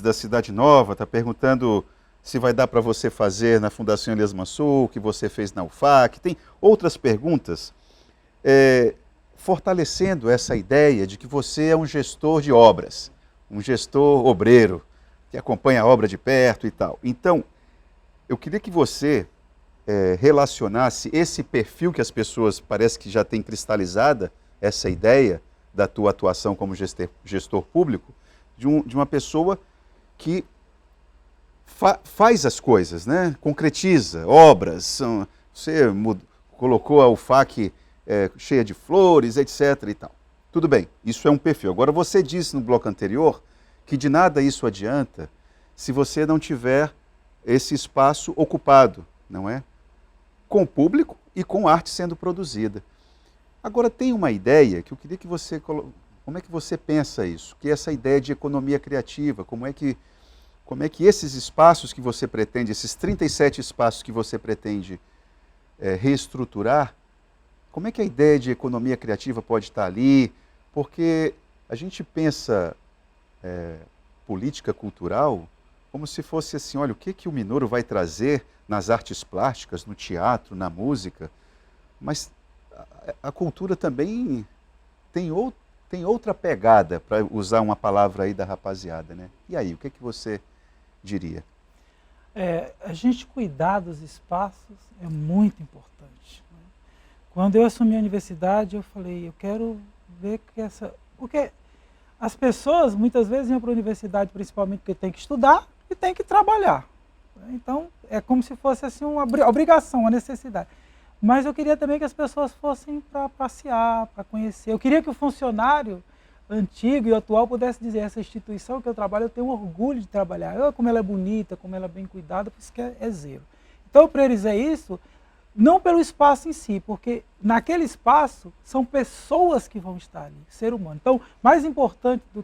da Cidade Nova está perguntando se vai dar para você fazer na Fundação Elias Mansur, o que você fez na UFAC. Tem outras perguntas fortalecendo essa ideia de que você é um gestor de obras, um gestor obreiro, que acompanha a obra de perto e tal. Então, eu queria que você relacionasse esse perfil que as pessoas parece que já têm cristalizada, essa ideia da tua atuação como gestor público, de uma pessoa que faz as coisas, né? Concretiza obras. Você colocou a UFAC cheia de flores, etc. e tal. Tudo bem, isso é um perfil. Agora, você disse no bloco anterior que de nada isso adianta se você não tiver esse espaço ocupado, não é? Com o público e com arte sendo produzida. Agora, tem uma ideia que eu queria que você... Como é que você pensa isso? Que é essa ideia de economia criativa, como é que esses espaços que você pretende, esses 37 espaços que você pretende reestruturar, como é que a ideia de economia criativa pode estar ali? Porque a gente pensa política cultural como se fosse assim, olha, o que o Minouro vai trazer nas artes plásticas, no teatro, na música, mas a cultura também tem outra pegada, para usar uma palavra aí da rapaziada, né? E aí, o que você diria? A gente cuidar dos espaços é muito importante. Né? Quando eu assumi a universidade, eu falei, eu quero ver que porque as pessoas muitas vezes iam para a universidade principalmente porque tem que estudar e tem que trabalhar. Então, é como se fosse assim uma obrigação, uma necessidade. Mas eu queria também que as pessoas fossem para passear, para conhecer. Eu queria que o funcionário antigo e atual pudesse dizer, essa instituição que eu trabalho, eu tenho orgulho de trabalhar. Como ela é bonita, como ela é bem cuidada, por isso que é zelo. Então eu priorizei isso, não pelo espaço em si, porque naquele espaço são pessoas que vão estar ali, ser humano. Então, mais importante do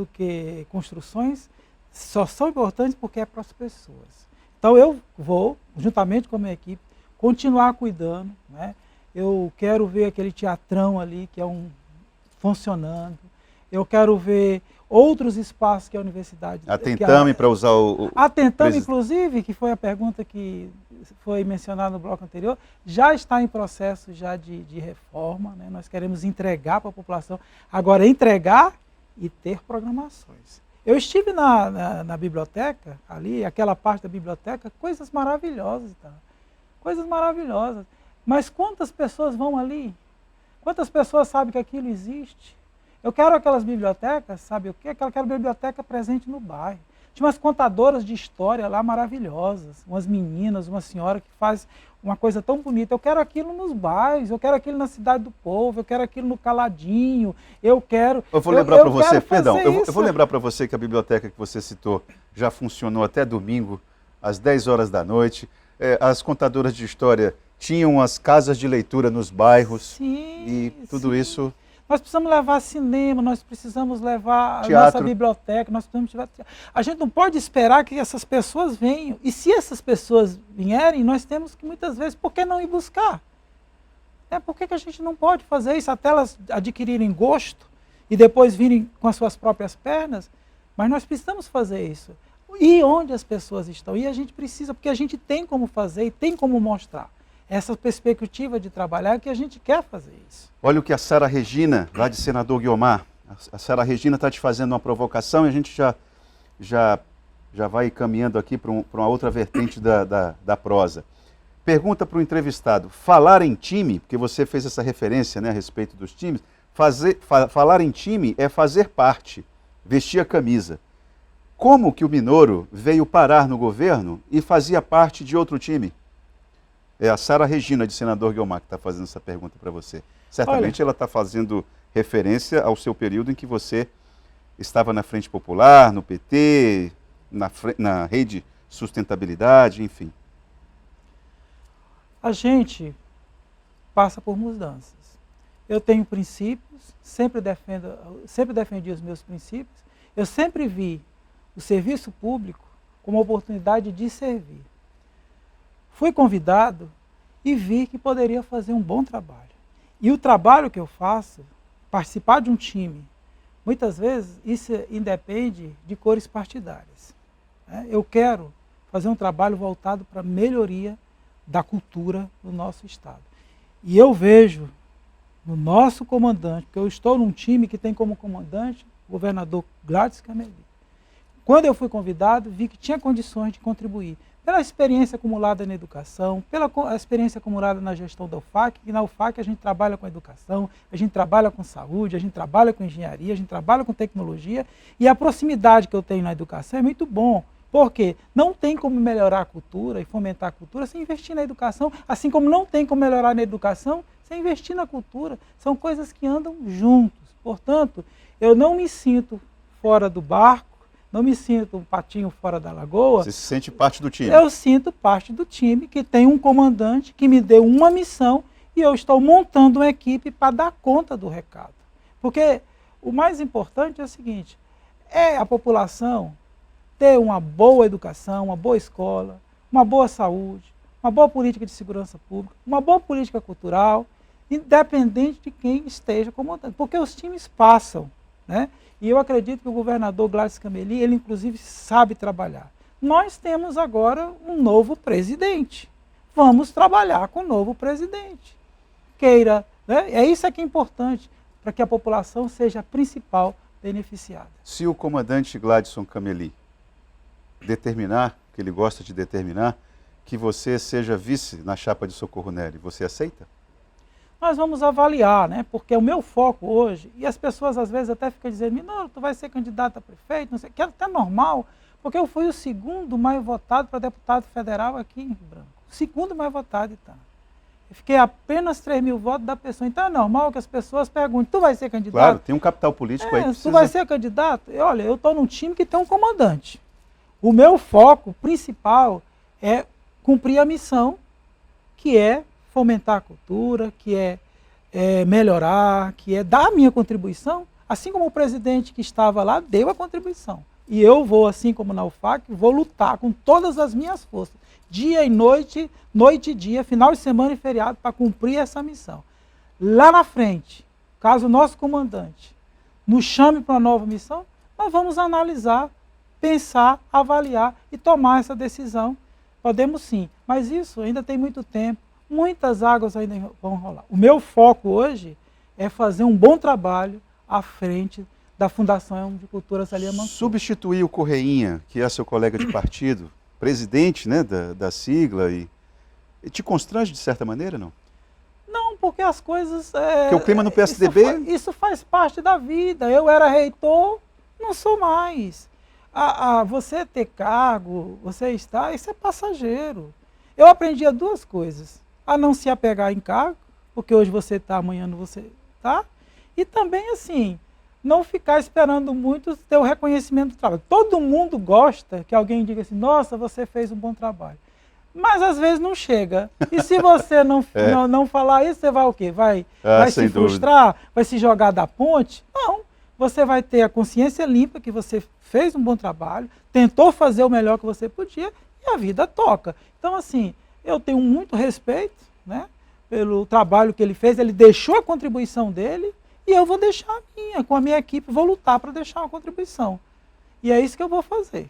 que construções, só são importantes porque é para as pessoas. Então eu vou, juntamente com a minha equipe, continuar cuidando, né? Eu quero ver aquele teatrão ali, que é funcionando. Eu quero ver outros espaços que a universidade... A Tentame, para usar A Tentame, inclusive, que foi a pergunta que foi mencionada no bloco anterior, já está em processo já de reforma, né? Nós queremos entregar para a população. Agora, entregar e ter programações. Eu estive na biblioteca, ali, aquela parte da biblioteca, coisas maravilhosas, tá? Coisas maravilhosas. Mas quantas pessoas vão ali? Quantas pessoas sabem que aquilo existe? Eu quero aquelas bibliotecas, sabe o quê? Eu quero biblioteca presente no bairro. Tinha umas contadoras de história lá maravilhosas, umas meninas, uma senhora que faz uma coisa tão bonita. Eu quero aquilo nos bairros, eu quero aquilo na Cidade do Povo, eu quero aquilo no Caladinho, eu vou lembrar para você, perdão, eu vou lembrar para você que a biblioteca que você citou já funcionou até domingo, às 10 horas da noite. As contadoras de história tinham as casas de leitura nos bairros. Sim, e tudo isso... Nós precisamos levar cinema, nós precisamos levar teatro. A nossa biblioteca, nós precisamos levar... A gente não pode esperar que essas pessoas venham. E se essas pessoas vierem, nós temos que muitas vezes, por que não ir buscar? Por que a gente não pode fazer isso até elas adquirirem gosto e depois virem com as suas próprias pernas? Mas nós precisamos fazer isso. E onde as pessoas estão? E a gente precisa, porque a gente tem como fazer e tem como mostrar. Essa perspectiva de trabalhar é que a gente quer fazer isso. Olha o que a Sara Regina, lá de Senador Guiomar, a Sara Regina está te fazendo uma provocação e a gente já vai caminhando aqui para uma outra vertente da prosa. Pergunta para o entrevistado, falar em time, porque você fez essa referência, né, a respeito dos times, falar em time é fazer parte, vestir a camisa. Como que o Minouro veio parar no governo e fazia parte de outro time? É a Sara Regina, de Senador Guiomar, que está fazendo essa pergunta para você. Certamente ela está fazendo referência ao seu período em que você estava na Frente Popular, no PT, na Rede Sustentabilidade, enfim. A gente passa por mudanças. Eu tenho princípios, sempre defendi os meus princípios. Eu sempre vi o serviço público como uma oportunidade de servir. Fui convidado e vi que poderia fazer um bom trabalho. E o trabalho que eu faço, participar de um time muitas vezes isso independe de cores partidárias, né? Eu quero fazer um trabalho voltado para a melhoria da cultura do nosso Estado. E eu vejo no nosso comandante, porque eu estou num time que tem como comandante o governador Gladys Cameli. Quando eu fui convidado, vi que tinha condições de contribuir pela experiência acumulada na educação, pela experiência acumulada na gestão da UFAC, e na UFAC a gente trabalha com educação, a gente trabalha com saúde, a gente trabalha com engenharia, a gente trabalha com tecnologia, e a proximidade que eu tenho na educação é muito bom. Porque não tem como melhorar a cultura e fomentar a cultura sem investir na educação, assim como não tem como melhorar na educação sem investir na cultura. São coisas que andam juntos. Portanto, eu não me sinto fora do barco, não me sinto um patinho fora da lagoa. Você se sente parte do time? Eu sinto parte do time que tem um comandante que me deu uma missão e eu estou montando uma equipe para dar conta do recado. Porque o mais importante é o seguinte, é a população ter uma boa educação, uma boa escola, uma boa saúde, uma boa política de segurança pública, uma boa política cultural, independente de quem esteja comandando, porque os times passam, né? E eu acredito que o governador Gladys Cameli, ele inclusive sabe trabalhar. Nós temos agora um novo presidente, vamos trabalhar com o novo presidente. Queira, né? É isso que é importante, para que a população seja a principal beneficiada. Se o comandante Gladson Cameli determinar, que ele gosta de determinar, que você seja vice na chapa de Socorro Nery, você aceita? Nós vamos avaliar, né? Porque o meu foco hoje, e as pessoas às vezes até ficam dizendo, Minoro, tu vai ser candidato a prefeito, não sei, que é até normal, porque eu fui o segundo mais votado para deputado federal aqui em Rio Branco. O segundo mais votado, então. Eu fiquei apenas 3 mil votos da pessoa, então é normal que as pessoas perguntem, tu vai ser candidato? Claro, tem um capital político aí que precisa... Tu vai ser candidato? Olha, eu estou num time que tem um comandante. O meu foco principal é cumprir a missão, que é fomentar a cultura, que é melhorar, que é dar a minha contribuição, assim como o presidente que estava lá deu a contribuição. E eu vou, assim como na UFAC, vou lutar com todas as minhas forças, dia e noite, noite e dia, final de semana e feriado, para cumprir essa missão. Lá na frente, caso o nosso comandante nos chame para uma nova missão, nós vamos analisar, pensar, avaliar e tomar essa decisão. Podemos sim, mas isso ainda tem muito tempo, muitas águas ainda vão rolar. O meu foco hoje é fazer um bom trabalho à frente da Fundação de Cultura Zalia Mansur. Substituir o Correinha, que é seu colega de partido, presidente, né, da sigla, e te constrange de certa maneira, não? Não, porque as coisas... Porque o clima no PSDB... Isso faz parte da vida. Eu era reitor, não sou mais. Você ter cargo, você estar, isso é passageiro. Eu aprendi 2 coisas. A não se apegar em cargo, porque hoje você está, amanhã não você está. E também, assim, não ficar esperando muito ter o reconhecimento do trabalho. Todo mundo gosta que alguém diga assim, nossa, você fez um bom trabalho. Mas às vezes não chega. E se você não falar isso, você vai o quê? Vai se frustrar? Vai se jogar da ponte? Não. Você vai ter a consciência limpa que você fez um bom trabalho, tentou fazer o melhor que você podia e a vida toca. Então, assim, eu tenho muito respeito, né, pelo trabalho que ele fez, ele deixou a contribuição dele e eu vou deixar a minha, com a minha equipe, vou lutar para deixar uma contribuição. E é isso que eu vou fazer.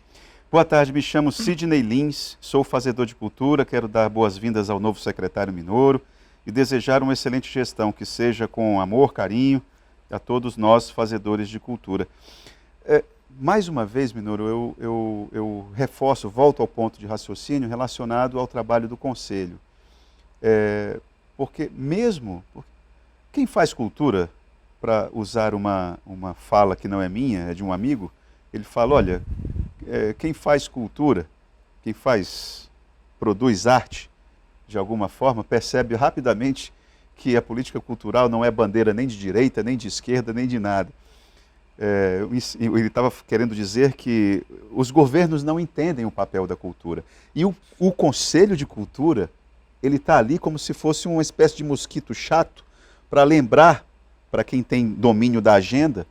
Boa tarde, me chamo Sidney Lins, sou fazedor de cultura, quero dar boas-vindas ao novo secretário Minoro e desejar uma excelente gestão, que seja com amor, carinho, a todos nós fazedores de cultura. Mais uma vez, Minoro, eu reforço, volto ao ponto de raciocínio relacionado ao trabalho do Conselho. Porque quem faz cultura, para usar uma fala que não é minha, é de um amigo, ele fala, olha, quem faz cultura, produz arte, de alguma forma, percebe rapidamente que a política cultural não é bandeira nem de direita, nem de esquerda, nem de nada. Ele estava querendo dizer que os governos não entendem o papel da cultura. E o Conselho de Cultura, ele está ali como se fosse uma espécie de mosquito chato para lembrar, para quem tem domínio da agenda,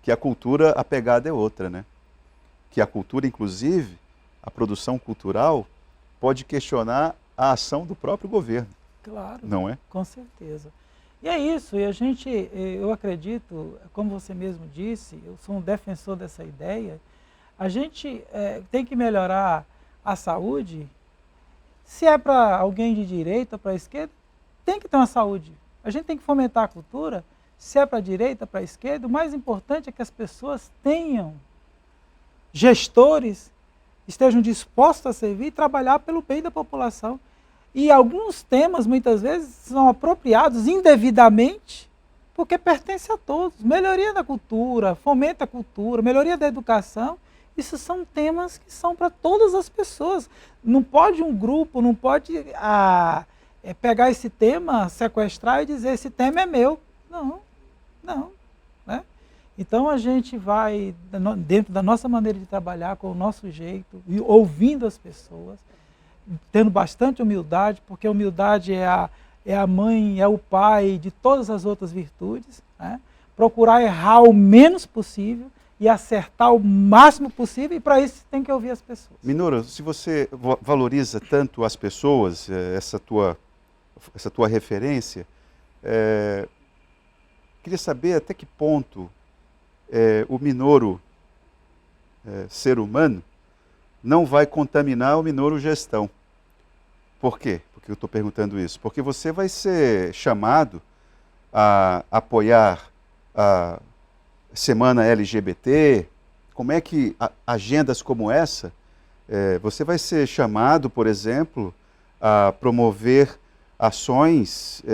que a cultura, a pegada é outra, né? Que a cultura, inclusive, a produção cultural, pode questionar a ação do próprio governo. Claro, não é? Com certeza. E é isso, e a gente, eu acredito, como você mesmo disse, eu sou um defensor dessa ideia, a gente tem que melhorar a saúde, se é para alguém de direita ou para a esquerda, tem que ter uma saúde. A gente tem que fomentar a cultura, se é para a direita ou para a esquerda, o mais importante é que as pessoas tenham gestores, estejam dispostos a servir e trabalhar pelo bem da população. E alguns temas, muitas vezes, são apropriados indevidamente, porque pertence a todos. Melhoria da cultura, fomenta a cultura, melhoria da educação, isso são temas que são para todas as pessoas. Não pode um grupo, não pode pegar esse tema, sequestrar e dizer esse tema é meu. Não, não. Né? Então a gente vai, dentro da nossa maneira de trabalhar, com o nosso jeito, ouvindo as pessoas, tendo bastante humildade, porque a humildade é a mãe, é o pai de todas as outras virtudes. Né? Procurar errar o menos possível e acertar o máximo possível, e para isso tem que ouvir as pessoas. Minoru, se você valoriza tanto as pessoas, essa tua referência, queria saber até que ponto o Minoru, ser humano, não vai contaminar o Minoru gestão. Por quê? Porque eu estou perguntando isso. Porque você vai ser chamado a apoiar a Semana LGBT. Como é que agendas como essa, você vai ser chamado, por exemplo, a promover ações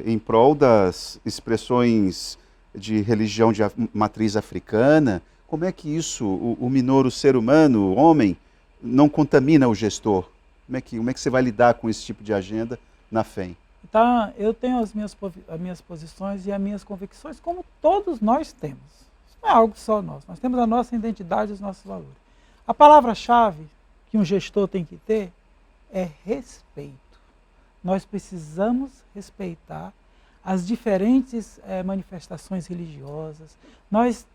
em prol das expressões de religião de matriz africana? Como é que isso, o Minoru ser humano, o homem, não contamina o gestor? Como é que você vai lidar com esse tipo de agenda na FEM? Então, eu tenho as minhas posições e as minhas convicções, como todos nós temos. Isso não é algo só nosso. Nós temos a nossa identidade e os nossos valores. A palavra-chave que um gestor tem que ter é respeito. Nós precisamos respeitar as diferentes manifestações religiosas. Nós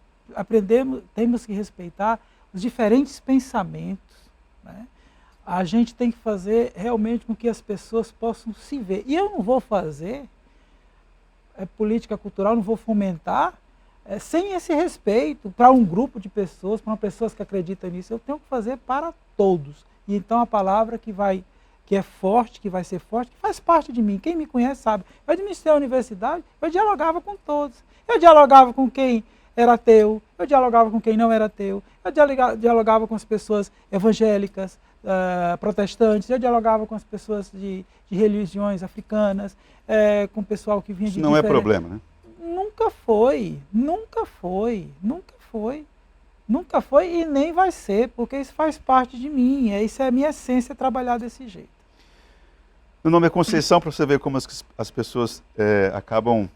temos que respeitar os diferentes pensamentos. Né? A gente tem que fazer realmente com que as pessoas possam se ver. E eu não vou fazer política cultural, não vou fomentar sem esse respeito para um grupo de pessoas, para pessoas que acreditam nisso. Eu tenho que fazer para todos. E então a palavra que é forte, que vai ser forte, que faz parte de mim. Quem me conhece sabe. Eu administrei a universidade, eu dialogava com todos. Eu dialogava com quem era ateu, eu dialogava com quem não era ateu, eu dialogava com as pessoas evangélicas, protestantes, eu dialogava com as pessoas de religiões africanas, com o pessoal que vinha de... Isso não é problema, né? Nunca foi, nunca foi, nunca foi. Nunca foi e nem vai ser, porque isso faz parte de mim, isso é a minha essência, trabalhar desse jeito. Meu nome é Conceição, para você ver como as pessoas acabam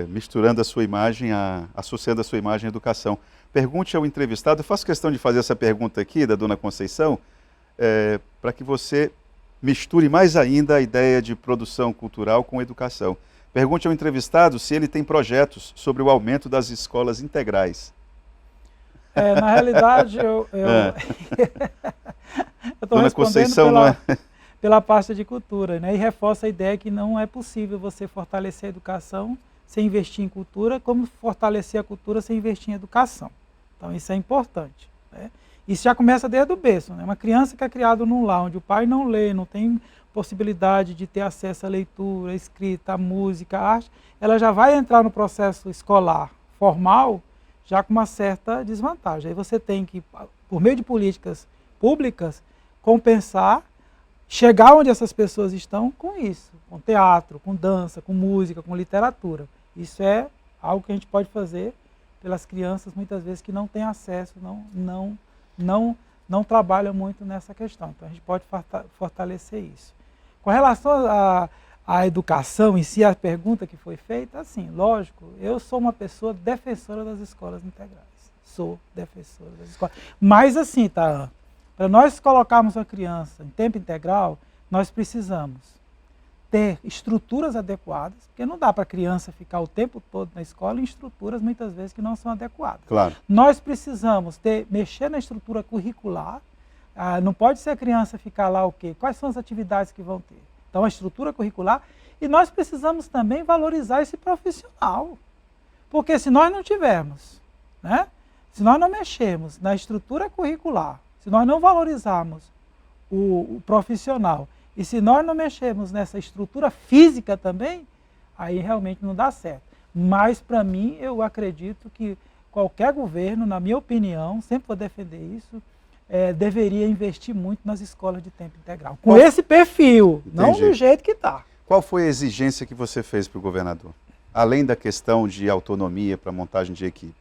misturando a sua imagem, associando a sua imagem à educação. Pergunte ao entrevistado, eu faço questão de fazer essa pergunta aqui da dona Conceição, para que você misture mais ainda a ideia de produção cultural com educação. Pergunte ao entrevistado se ele tem projetos sobre o aumento das escolas integrais. Na realidade, eu estou respondendo pela pasta de cultura, né? E reforço a ideia que não é possível você fortalecer a educação sem investir em cultura, como fortalecer a cultura sem investir em educação. Então isso é importante. Né? Isso já começa desde o berço. Né? Uma criança que é criada num lar onde o pai não lê, não tem possibilidade de ter acesso à leitura, à escrita, à música, à arte, ela já vai entrar no processo escolar formal já com uma certa desvantagem. Aí você tem que, por meio de políticas públicas, compensar, chegar onde essas pessoas estão com isso, com teatro, com dança, com música, com literatura. Isso é algo que a gente pode fazer pelas crianças, muitas vezes, que não têm acesso, não trabalham muito nessa questão. Então a gente pode fortalecer isso. Com relação à educação em si, a pergunta que foi feita, assim, lógico, eu sou uma pessoa defensora das escolas integrais. Sou defensora das escolas. Mas assim, tá, para nós colocarmos uma criança em tempo integral, nós precisamos ter estruturas adequadas, porque não dá para a criança ficar o tempo todo na escola em estruturas, muitas vezes, que não são adequadas. Claro. Nós precisamos mexer na estrutura curricular. Não pode ser a criança ficar lá o quê? Quais são as atividades que vão ter? Então, a estrutura curricular E nós precisamos também valorizar esse profissional. Porque se nós não tivermos, né, se nós não mexermos na estrutura curricular, se nós não valorizarmos o profissional, e se nós não mexermos nessa estrutura física também, aí realmente não dá certo. Mas, para mim, eu acredito que qualquer governo, na minha opinião, sempre vou defender isso, deveria investir muito nas escolas de tempo integral. Com esse perfil, não do jeito que está. Qual foi a exigência que você fez para o governador? Além da questão de autonomia para montagem de equipe.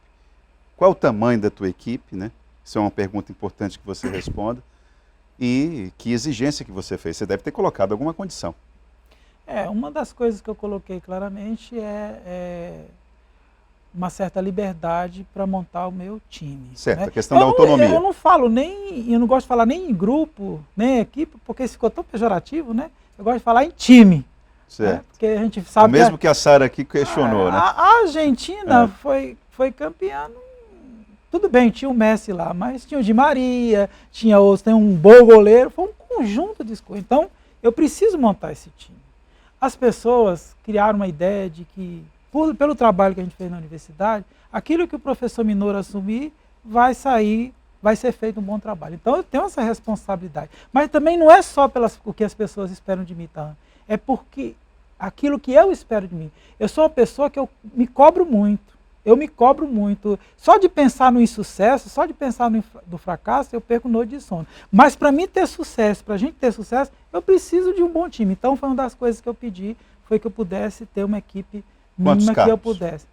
Qual o tamanho da tua equipe, né? Isso é uma pergunta importante que você responda. E que exigência que você fez? Você deve ter colocado alguma condição. Uma das coisas que eu coloquei claramente é uma certa liberdade para montar o meu time. Certo, né? A questão da autonomia. Eu não falo eu não gosto de falar nem em grupo, nem em equipe, porque isso ficou tão pejorativo, né? Eu gosto de falar em time. Certo. Né? Porque a gente sabe. O mesmo que a Sara aqui questionou, né? A Argentina foi campeã. Tudo bem, tinha o Messi lá, mas tinha o Di Maria, tinha outros, tem um bom goleiro, foi um conjunto de coisas. Então, eu preciso montar esse time. As pessoas criaram uma ideia de que, pelo trabalho que a gente fez na universidade, aquilo que o professor Minoro assumir vai ser feito um bom trabalho. Então, eu tenho essa responsabilidade. Mas também não é só o que as pessoas esperam de mim, tá? É porque aquilo que eu espero de mim. Eu sou uma pessoa que eu me cobro muito. Eu me cobro muito. Só de pensar no insucesso, só de pensar no fracasso, eu perco noite de sono. Mas para mim ter sucesso, para a gente ter sucesso, eu preciso de um bom time. Então foi uma das coisas que eu pedi, foi que eu pudesse ter uma equipe mínima que eu pudesse.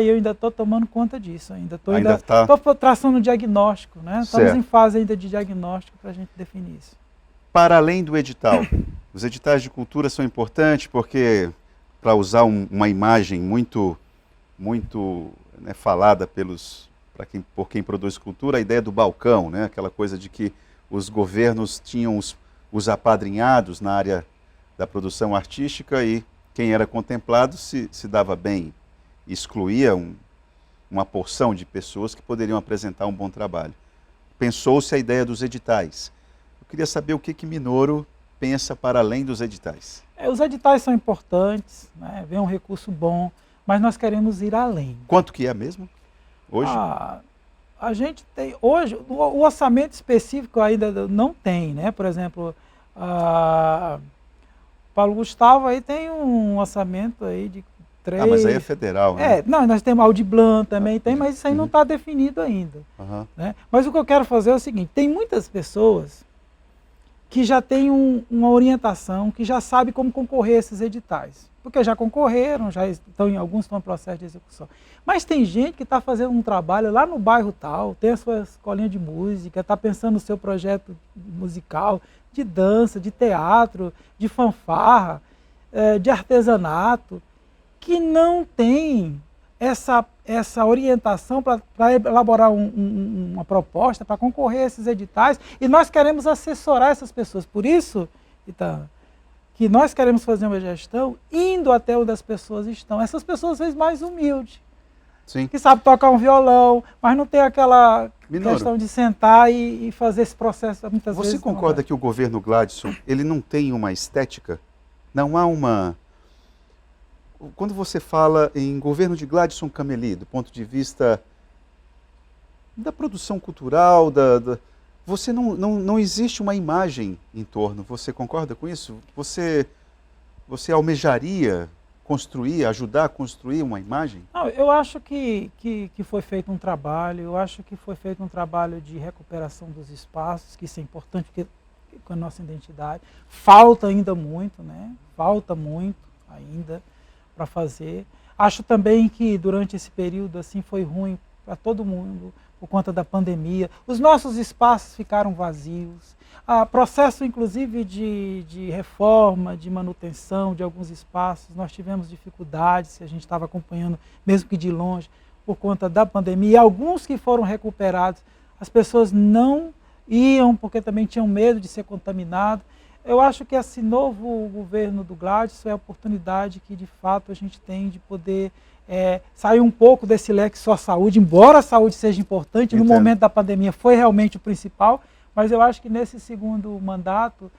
Eu ainda estou tomando conta disso. Estou traçando um diagnóstico, né? Estamos em fase ainda de diagnóstico para a gente definir isso. Para além do edital, os editais de cultura são importantes porque, para usar uma imagem muito falada por quem produz cultura, a ideia do balcão, né? Aquela coisa de que os governos tinham os apadrinhados na área da produção artística e quem era contemplado se dava bem, excluía uma porção de pessoas que poderiam apresentar um bom trabalho. Pensou-se a ideia dos editais. Eu queria saber o que Minoro pensa para além dos editais. Os editais são importantes, né? Vem um recurso bom, mas nós queremos ir além. Quanto que é mesmo, hoje? A gente tem, hoje, o orçamento específico ainda não tem, né? Por exemplo, Paulo Gustavo aí tem um orçamento aí de 3... mas aí é federal, né? Não, nós temos Aldir Blanc também, tem, mas isso aí não está definido ainda. Né? Mas o que eu quero fazer é o seguinte, tem muitas pessoas que já têm uma orientação, que já sabem como concorrer a esses editais. Porque já concorreram, alguns estão em processo de execução. Mas tem gente que está fazendo um trabalho lá no bairro tal, tem a sua escolinha de música, está pensando no seu projeto musical, de dança, de teatro, de fanfarra, de artesanato, que não tem essa orientação para elaborar uma proposta, para concorrer a esses editais, e nós queremos assessorar essas pessoas. Por isso, que nós queremos fazer uma gestão indo até onde as pessoas estão. Essas pessoas são mais humildes, sim, que sabem tocar um violão, mas não tem aquela questão de sentar e fazer esse processo muitas vezes. Você concorda que o governo Gladson, ele não tem uma estética? Não há uma... Quando você fala em governo de Gladson Cameli, do ponto de vista da produção cultural, você não existe uma imagem em torno. Você concorda com isso? Você almejaria construir, ajudar a construir uma imagem? Não, eu acho que foi feito um trabalho, de recuperação dos espaços, que isso é importante porque, com a nossa identidade. Falta ainda muito, né? Falta muito ainda para fazer. Acho também que durante esse período assim foi ruim para todo mundo por conta da pandemia. Os nossos espaços ficaram vazios. Processo inclusive de reforma, de manutenção de alguns espaços, nós tivemos dificuldades, que a gente estava acompanhando, mesmo que de longe, por conta da pandemia. E alguns que foram recuperados, as pessoas não iam porque também tinham medo de ser contaminado. Eu acho que esse novo governo do Gladson é a oportunidade que, de fato, a gente tem de poder sair um pouco desse leque só saúde, embora a saúde seja importante, no momento da pandemia foi realmente o principal, mas eu acho que nesse segundo mandato,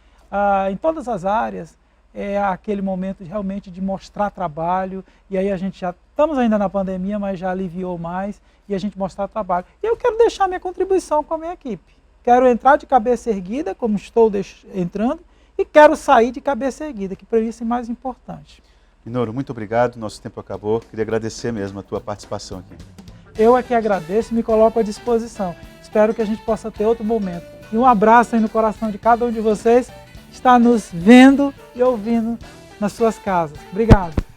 em todas as áreas, é aquele momento realmente de mostrar trabalho, e aí a gente já, estamos ainda na pandemia, mas já aliviou mais, e a gente mostrar trabalho. E eu quero deixar minha contribuição com a minha equipe. Quero entrar de cabeça erguida, como estou entrando, e quero sair de cabeça erguida, que para isso é mais importante. Minoro, muito obrigado, nosso tempo acabou. Queria agradecer mesmo a tua participação aqui. Eu aqui agradeço e me coloco à disposição. Espero que a gente possa ter outro momento. E um abraço aí no coração de cada um de vocês que está nos vendo e ouvindo nas suas casas. Obrigado.